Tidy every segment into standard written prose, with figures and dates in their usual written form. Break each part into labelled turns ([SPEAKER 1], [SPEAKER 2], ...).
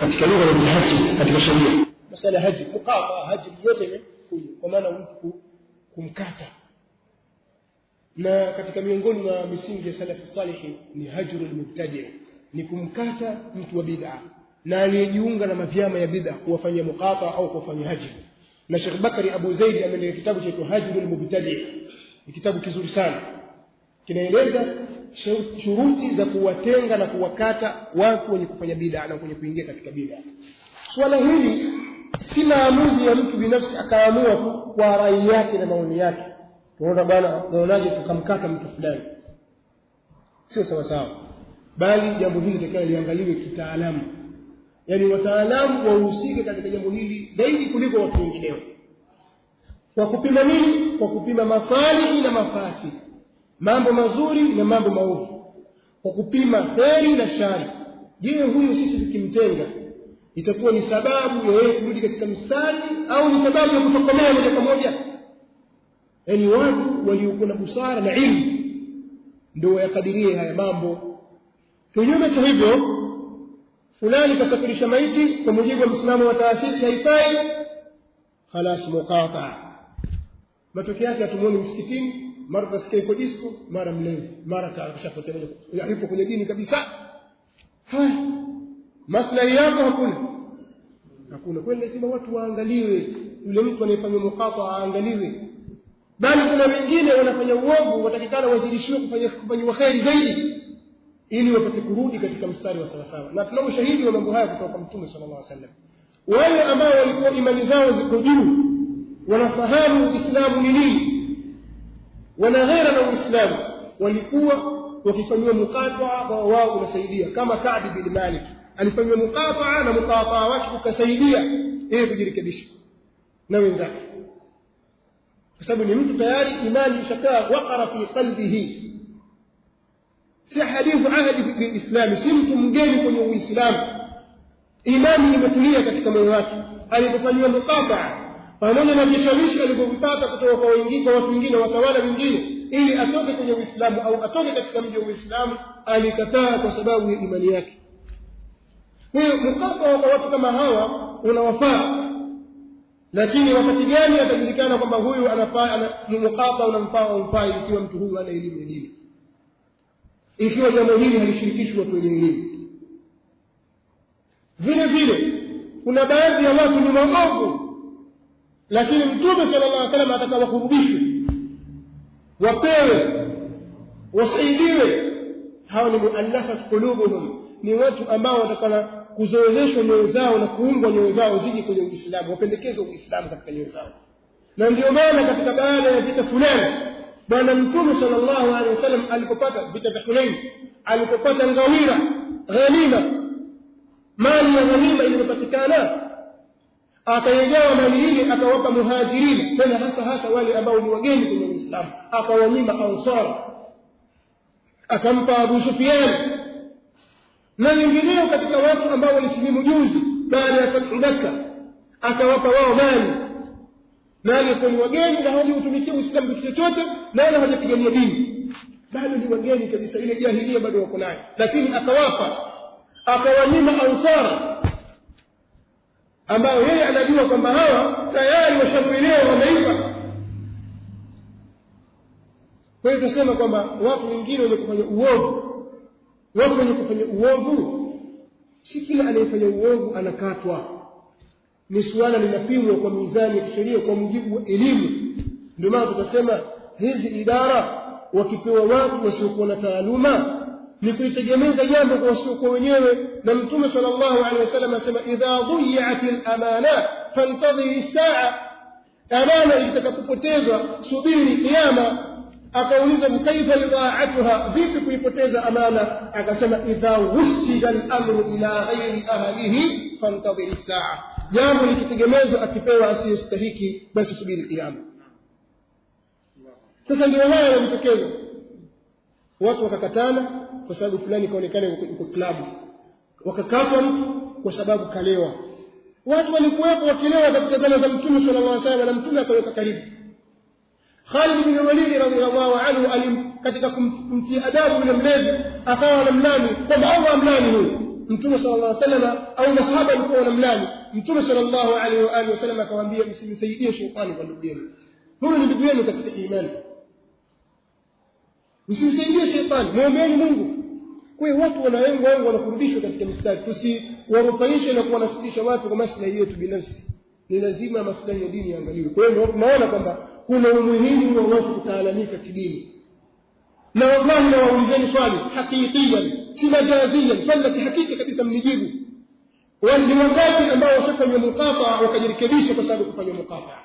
[SPEAKER 1] katika lugha ya haji katika sheria. Masala haji mukata haji yote imekuja kwa maana mtu kumkata. Na katika miongoni mwa misingi ya salafu salih ni hajrul mubtadi', ni kumkata mtu wa bid'a na aliyejiunga na mavyama ya bid'a kuwafanyia mukata au kuwafanyia haji. Na Sheikh Bakari Abu Zaid ameandika kitabu cha Hajrul Mubtadi', ni kitabu kizuri sana, kinaeleza shuruti za kuwatenga na kuwakata watu wenye kufanya bid'a na wenye kuingia katika bid'a. Swala hili si maamuzi ya mtu binafsi akaamua tu kwa rai yake na maoni yake. Tunaona bwana, naonaje tukamkata mtu fulani, sio sawa sawa, bali jambo hili litakalo liangaliwe kitaalamu. Yani wataalamu wahusike katika jambo hili zaidi kuliko watu wengineo. Kwa kupima nini? Kwa kupima masalihi na mafasi, mambo mazuri na mambo maovu, kwa kupima kheri na shari. Je, huyu sisi tukimtenga itakuwa ni sababu ya yeye kurudi katika mstari au ni sababu ya kutokomea moja kwa moja? Yani watu waliokuwa na busara na ilmu ndio yakadirie haya mambo. Kinyume cha hivyo, fulani kasafirisha maiti kwa mujibu wa msimamo wa taasisi haifai, khalas muqata. Matokeo yake atumuone msikitini, mara kasikia iko disco, mara mlevi, mara kashapotea, yupo kwenye dini kabisa. Maslahi yako hakuna. Kwa lazima watu waangaliwe, yule mtu anayefanya muqata aangaliwe. Bali kuna wengine wanafanya uovu, watakikana wazidishiwe kufanya kheri zaidi ili wapate kurudi katika mstari wa sawa sawa. Na tunao ushahidi wa mambo haya kutoka kwa Mtume sallallahu alaihi wasallam. Wale ambao walikuwa imani zao ziko juu, wanafahamu Uislamu ni nini, wana ghera na Uislamu, walikuwa wakifanywa muqata kwa wao unasaidia. Kama Ka'b bin Malik alifanywa muqata na muqata wake ukasaidia yeye kujirekebisha na wenzake, kwa sababu ni mtu tayari imani ishakaa waqara fi qalbihi. Si hadithu ahadi bil Islam, si mtu mgeni kwenye Uislamu, imani imetulia katika moyo wake. Alipofanywa muqata pamoja na vishawishi alivyopata kutoka kwa wengine, kwa watu wengine, watawala wengine, ili atoke kwenye Uislamu au atoke katika mji wa Uislamu, alikataa kwa sababu ya imani yake. Kwa hiyo muqata kwa watu kama hawa unawafaa, lakini wakati gani atajulikana kwamba huyu anafaa muqata unamfaa ikiwa mtu huyu ana elimu ya dini, ikiwa jambo hili halishirikishwi watu wenye elimu. Vile vile kuna baadhi ya watu ni waovu, lakini Mtume sallallahu alaihi wasallam ataka wakurudishwe, wapewe, wasaidiwe. Hao ni muallafat qulubuhum, ni watu ambao watakana kuzoezeshwa nyoyo zao na kuungwa nyoyo zao ziji kwenye Uislamu, wapendekezwe Uislamu katika nyoyo zao. Na ndio maana katika baada ya vita fulani, bwana Mtume sallallahu alaihi wasallam alipopata vita vya Hunain, alipopata ngawira, ghanima, mali ya ghanima iliyopatikana, akayegawa mali ile akawapa muhajirin, tena hasa wale ambao ni wageni kwenye Uislamu, akawanyima Ansar, akampa Abu Sufyan na wengineo katika watu ambao walisilimu juzi baada ya fathu Makkah, akawapa wao mali kwa ni wageni na hawajautumikia Uislamu kitu chochote na wala hawajapigania dini, bado ni wageni kabisa, ile jahiliya bado wako nayo, lakini akawanyima Ansar ambao yeye anajua kwamba hawa tayari washakuelewa wameifa. Kwa hiyo tunasema kwamba watu wengine wenye kufanya uovu, si kila anayefanya uovu anakatwa. Ni suala linapimwa kwa mizani ya kisheria kwa mujibu wa elimu. Ndio maana tukasema hizi idara wakipewa watu wasiokuwa na taaluma ni kulitegemeza jambo kwa wasiokuwa wenyewe. Na Mtume sallallahu alaihi wasallam asema idha dhiya'atil amana fantadhiri saa, amana itakapopotezwa subiri kiyama. Akauliza kaifa idha'atuha, vipi kuipoteza amana? Akasema idha wusida al-amru ila ghairi ahlihi fantadhiri saa, jambo likitegemezwa akipewa asiyestahiki basi subiri kiyama. Sasa ndio haya yanatokeza, watu wakakatana kwa sababu fulani kaonekana yuko klabu, wakakatwa mtu kwa sababu kalewa. Watu walikuwepo wakilewa katika zama za Mtume sallallahu alaihi wasallam, na Mtume akaweka karibu. Khalid bin Walid radhiyallahu anhu katika kumtia adabu yule mlezi, akawa anamlani kwamba Allah amlani huyu, Mtume sallallahu alaihi wasallam au masahaba walikuwa wanamlani, Mtume sallallahu alaihi wasallam akawaambia msimsaidie shetani kwa ndugu yenu. Huyo ni ndugu yenu katika imani. Msimsaidie shetani, muombeeni Mungu. Kwa hiyo watu wanaengo wanakurudishwa katika mistari. Tusiwarufaishe na kuwanasilisha watu kwa maslahi yetu binafsi. Ni lazima maslahi ya dini yaangaliwe. Kwa hiyo tunaona kwamba kuna umuhimu wa watu kutaalamika kidini. Na wallahi nawaulizeni swali hakikiyan, si majaziyan, swali la kihakika kabisa mnijibu. Wani wangapi ambao washafanya muqataa wakajirekebisha kwa sababu kufanya muqataa?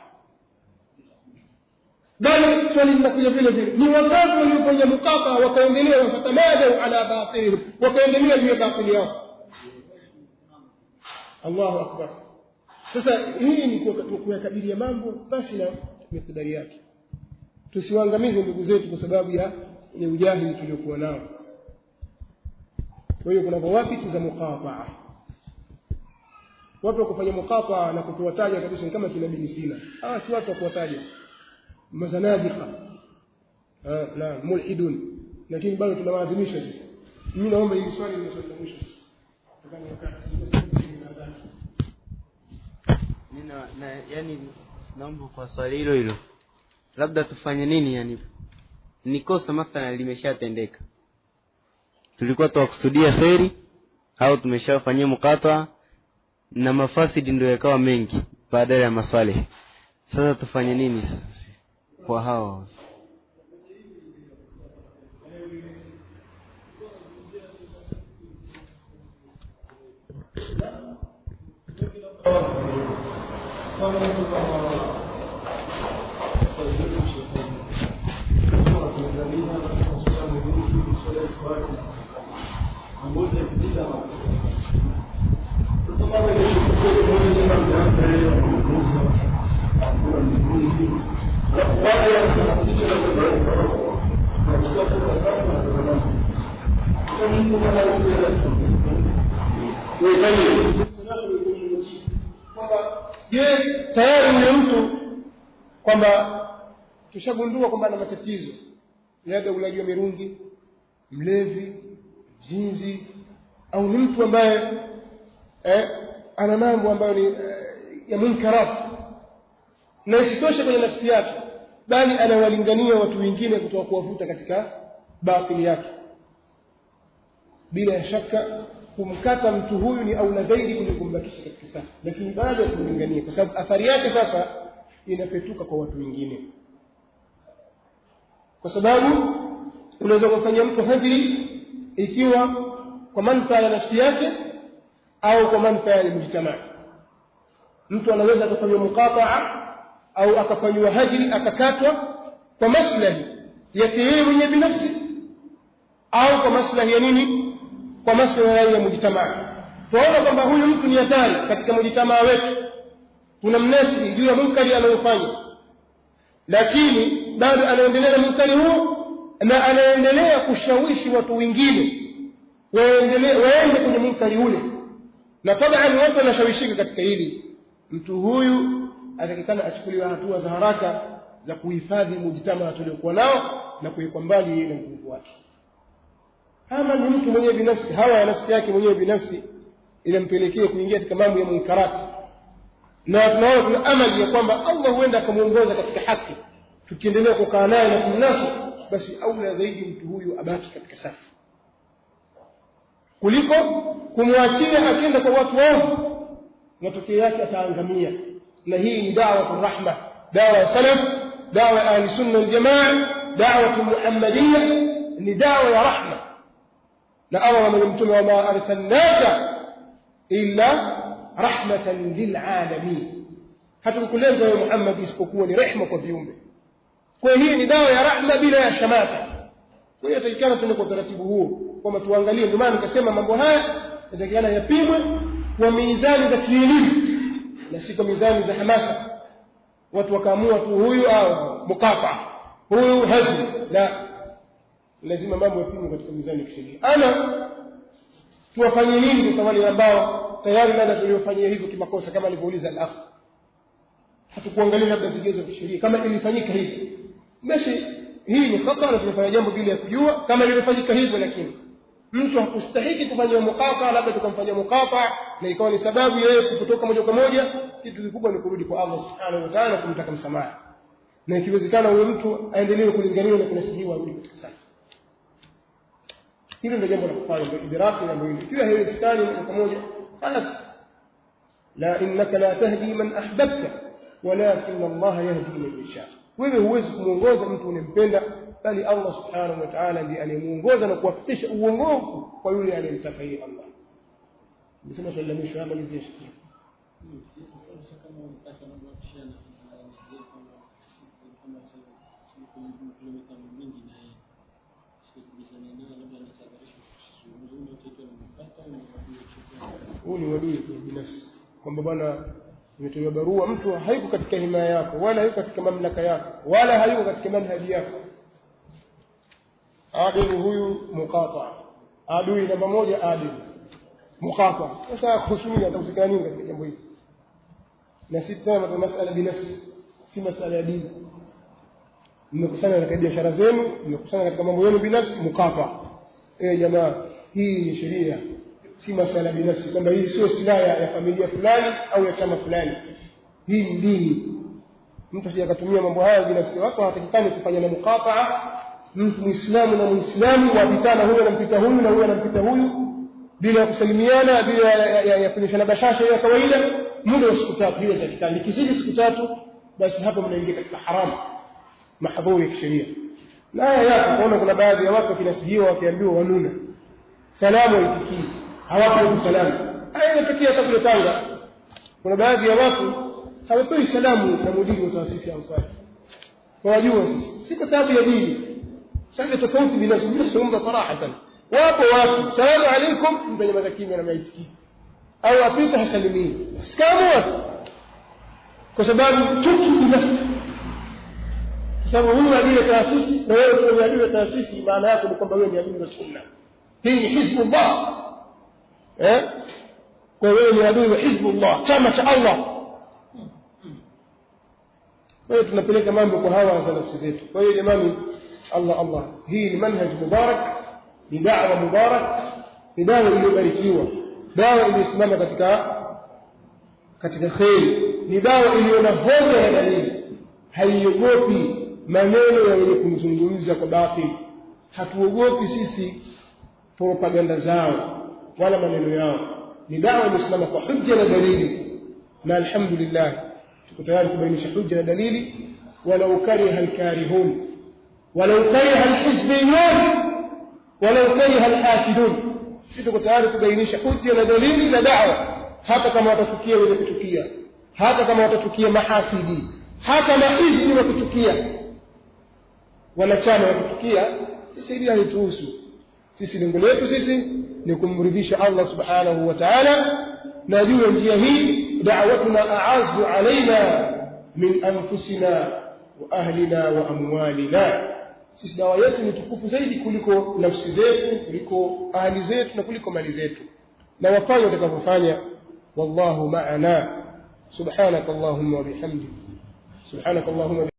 [SPEAKER 1] Bali swali linakuja vile vile, ni wangapi waliofanya muqataa wakaendelea wakatamada ala batil, wakaendelea juu ya batili yao? Allahu akbar. Sasa hii ni kuyakadiria mambo basi na mikadari yake. Tusiwaangamize ndugu zetu kwa sababu ya ujahili tuliokuwa nao. Kwa hiyo kuna wapi za muqataa. Watu wakufanya muqataa na kutuwataja kabisa kama kina Ibn Sina. Si watu wa kuwataja. Mazanadiqa. Na mulhidun. Lakini bado tunawaadhimisha sisi. Mimi naomba hili swali lisomeshwe sisi. Tukani wakati
[SPEAKER 2] yani naomba kwa swali hilo labda tufanye nini? Yani nikosa mathalan limeshatendeka, tulikuwa tuwakusudia khairi au tumeshafanyia muqataa na mafasidi ndio yakawa mengi baada ya maswali. Sasa tufanye nini sasa kwa hao?
[SPEAKER 1] tayari ni mtu kwamba tushagundua kwamba ana matatizo, labda ulaji wa mirungi, mlevi, jinzi, au ni mtu ambaye ana mambo ambayo ni ya munkarat, na isitoshe kwenye nafsi yake bali anawalingania watu wengine kutoka kuwavuta katika batili yake. Bila shaka kumkata mtu huyu ni aula zaidi kuliko kumbakisha katika safa, lakini bado kumlingania kwa sababu athari yake sasa inapetuka kwa watu wengine. Kwa sababu unaweza kumfanyia mtu hadhiri ikiwa kwa manufaa ya nafsi yake au kwa manufaa ya mujtamaa. Mtu anaweza kufanya muqataa au akafanywa hajri akakatwa kwa maslahi yake yeye mwenyewe binafsi au kwa maslahi ya nini? Kwa maslahi ya mujtamaa. Tunaona kwamba huyu mtu ni hatari katika mujtamaa wetu, tunamnasi juu ya munkari anayofanya, lakini bado anaendelea na munkari huo na anaendelea kushawishi watu wengine waende kwenye munkari ule. Na tabani watu wanashawishika katika hili. Mtu huyu atakikana achukuliwe hatua za haraka za kuhifadhi mujtamaa tuliokuwa nao na kuwekwa mbali yeye na nguvu wake. Kama ni mtu mwenyewe binafsi, hawa ya nafsi yake mwenyewe binafsi inampelekea kuingia katika mambo ya munkarati, na tunaona kuna amali ya kwamba Allah huenda akamuongoza katika haki, tukiendelea kukaa naye na kumnasi, basi aula zaidi mtu huyu abaki katika safu kuliko kumwachia akienda kwa watu wao, matokeo yake ataangamia. Na hii ni da'wa rahma, da'wa ya salaf, da'wa ya ahli sunna wal jamaa, da'wa muhammadiyya, ni da'wa ya rahma. Na Allah amemtuma wama arsalnaka illa rahmatan lil alamin, hatukukuleta wewe Muhammad isipokuwa ni rehema kwa viumbe. Kwa hiyo ni dawa ya rahma bila ya shamata. Kwa hiyo tutakana tuende kwa taratibu huo, kwamba tuangalie. Ndio maana nikasema mambo haya yatakana yapimwe kwa mizani za kielimu na si kwa mizani za hamasa. Watu wakaamua tu huyu au muqataa, huyu hazli, la, lazima mambo yapimwe katika mizani ya kisheria. Tuwafanye nini kwa wale ambao tayari labda tuliofanyia hivyo kimakosa, kama alivyouliza al-akh? Hatukuangalia labda vigezo vya sheria kama ilifanyika hivi, basi hii ni khata na tunafanya jambo bila ya kujua kama ilifanyika hivyo. Lakini mtu hakustahili kufanya mukata, labda tukamfanyia mukata na ikawa ni sababu yeye kutoka moja kwa moja, kitu kikubwa ni kurudi kwa Allah subhanahu wa ta'ala kumtaka msamaha, na ikiwezekana huyo mtu aendelee kulinganiwa na kunasihiwa arudi katika safa. Hilo ndio jambo la kufanya, ndio idraki na ndio ikiwa haiwezekani moja kwa moja, خلاص la innaka la tahdi man ahbabta walakin Allah yahdi man yasha. Wewe huwezi kumuongoza mtu unempenda, bali Allah subhanahu wa ta'ala ndiye anayemuongoza na kuwafikisha uongofu kwa yule anayemtaka yeye Allah. Nisema swali la mwisho hapa lizie shiki. Huu ni wadui binafsi, kwamba bwana umetolewa barua, mtu hayuko katika himaya yako wala hayuko katika mamlaka yako wala hayuko katika manhaji yako. Adil huyu muqata, adui namba moja adil muqata. Sasa kuhusunia atakusikana nini katika jambo hili? Na si tena masala binafsi, si masala ya dini. Mmekusanya katika biashara zenu, mmekusanya katika mambo yenu binafsi, muqata. Jamaa, hii ni sheria, si masala binafsi, kwamba hii sio silaha ya familia fulani au ya chama fulani. Hii ni dini. Mtu asiyakatumia mambo haya binafsi. Watu hawatakikani kufanya na muqataa. Mtu Muislamu na Muislamu wapitana, huyu anampita huyu na huyu anampita huyu bila kusalimiana, bila ya kunyeshana bashasha ya kawaida, muda wa siku 3. Hiyo itakikani. Ikizidi siku 3 basi hapo mnaingia katika haramu mahdhuri ya sheria. Na haya kuona kuna baadhi ya watu kinasihiwa wakiambiwa wanuna salamu itikii, hawapo salamu. Haya inatokea kabla Tanga. Kuna baadhi ya watu hawapewi salamu na mudiri wa taasisi ya Ansari. Tunajua sisi si kwa sababu ya dini, sasa tofauti binafsi. Mimi sarahatan, wapo watu salamu alaykum mbenye mazakimi na maitikii au apita hasalimii sikamu watu, kwa sababu chuki binafsi. Kwa sababu huyu ndiye taasisi na wewe ndiye taasisi, maana yake ni kwamba wewe ni adui wa sunna. Hii ni hizbullah. Kwa wewe ni adui wa hizbullah, chama cha Allah. Kwa hiyo tunapeleka mambo kwa hawa za nafsi zetu. Kwa hiyo jamani, Allah, hii ni manhaj mubarak, ni da'wa mubarak, ni dawa iliyobarikiwa, dawa iliyosimama katika khair, ni dawa iliyo na hoja ya dalili, haiogopi maneno ya wenye kumzungumza kwa batil. Hatuogopi sisi propaganda zao wala maneno yao. Ni dawa iliyosimama kwa hujja na dalili, na alhamdulillah tuko tayari kubainisha hujja na dalili, walau kariha alkarihun, walau kariha alhizbiyun, walau kariha alhasidun. Sisi tuko tayari kubainisha hujja na dalili na da'wa, hata kama watachukia wenye kuchukia, hata kama watachukia mahasidi, hata mahizbi wakuchukia, wanachama wakuchukia. Sisi hili halituhusu. Sisi lengo letu sisi ni kumridhisha Allah subhanahu wa ta'ala, na juu ya njia hii da'watuna a'azzu alaina min anfusina wa ahlina wa amwalina. Sisi dawa yetu ni tukufu zaidi kuliko nafsi zetu, kuliko ahli zetu na kuliko mali zetu. Na wafanye watakavyofanya. Wallahu ma'ana. Subhanakallahumma wa bihamdika. Subhanakallahumma